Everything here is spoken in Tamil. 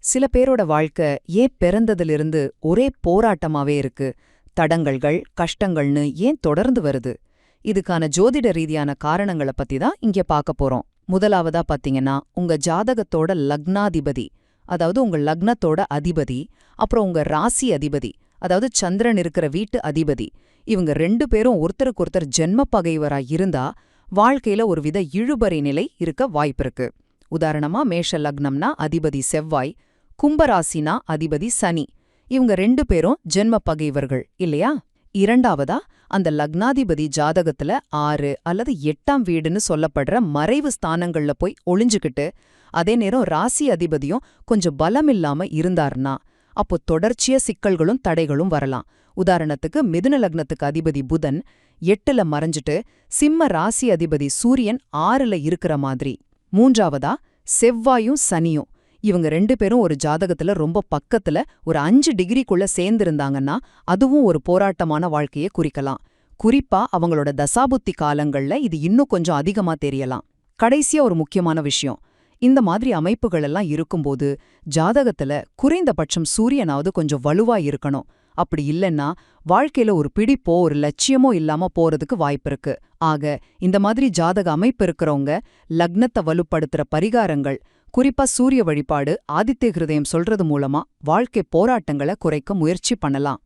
சில பேரோட வாழ்க்கை ஏன் பிறந்ததிலிருந்து ஒரே போராட்டமாவே இருக்கு? தடங்கல்கள், கஷ்டங்கள்னு ஏன் தொடர்ந்து வருது? இதுக்கான ஜோதிட ரீதியான காரணங்கள பத்தி தான் இங்க பார்க்க போறோம். முதலாவதா பாத்தீங்கன்னா, உங்க ஜாதகத்தோட லக்னாதிபதி, அதாவது உங்க லக்னத்தோட அதிபதி, அப்புறம் உங்க ராசி அதிபதி, அதாவது சந்திரன் இருக்கிற வீட்டு அதிபதி, இவங்க 2 பேரும் ஒருத்தருக்கொருத்தர் ஜென்ம பகைவரா இருந்தா, வாழ்க்கையில ஒருவித இழுபறி நிலை இருக்க வாய்ப்பிருக்கு. உதாரணமா மேஷ லக்னம்னா அதிபதி செவ்வாய், கும்பராசினா அதிபதி சனி. இவங்க 2 பேரும் ஜென்ம பகைவர்கள் இல்லையா? இரண்டாவதா, அந்த லக்னாதிபதி ஜாதகத்துல 6 அல்லது 8ஆம் வீடுன்னு சொல்லப்படுற மறைவு ஸ்தானங்கள்ல போய் ஒளிஞ்சுக்கிட்டு, அதே நேரம் ராசி அதிபதியும் கொஞ்சம் பலமில்லாம இருந்தார்னா, அப்போ தொடர்ச்சிய சிக்கல்களும் தடைகளும் வரலாம். உதாரணத்துக்கு மிதுன லக்னத்துக்கு அதிபதி புதன் 8ல மறைஞ்சிட்டு, சிம்ம ராசி அதிபதி சூரியன் 6ல இருக்கிற மாதிரி. மூன்றாவதா, செவ்வாயும் சனியும் இவங்க 2 பேரும் ஒரு ஜாதகத்துல ரொம்ப பக்கத்துல ஒரு 5 டிகிரிக்குள்ள சேர்ந்திருந்தாங்கன்னா, அதுவும் ஒரு போராட்டமான வாழ்க்கையை குறிக்கலாம். குறிப்பா அவங்களோட தசாபுத்தி காலங்கள்ல இது இன்னும் கொஞ்சம் அதிகமா தெரியலாம். கடைசியா ஒரு முக்கியமான விஷயம், இந்த மாதிரி அமைப்புகள் எல்லாம் இருக்கும்போது ஜாதகத்துல குறைந்தபட்சம் சூரியனாவது கொஞ்சம் வலுவா இருக்கணும். அப்படி இல்லைன்னா வாழ்க்கையில ஒரு பிடிப்போ ஒரு லட்சியமோ இல்லாம போறதுக்கு வாய்ப்பிருக்கு. ஆக இந்த மாதிரி ஜாதக அமைப்பு இருக்கிறவங்க லக்னத்தை வலுப்படுத்துற பரிகாரங்கள், குறிப்பா சூரிய வழிபாடு, ஆதித்ய ஹிருதயம் சொல்றது மூலமா வாழ்க்கை போராட்டங்களை குறைக்க முயற்சி பண்ணலாம்.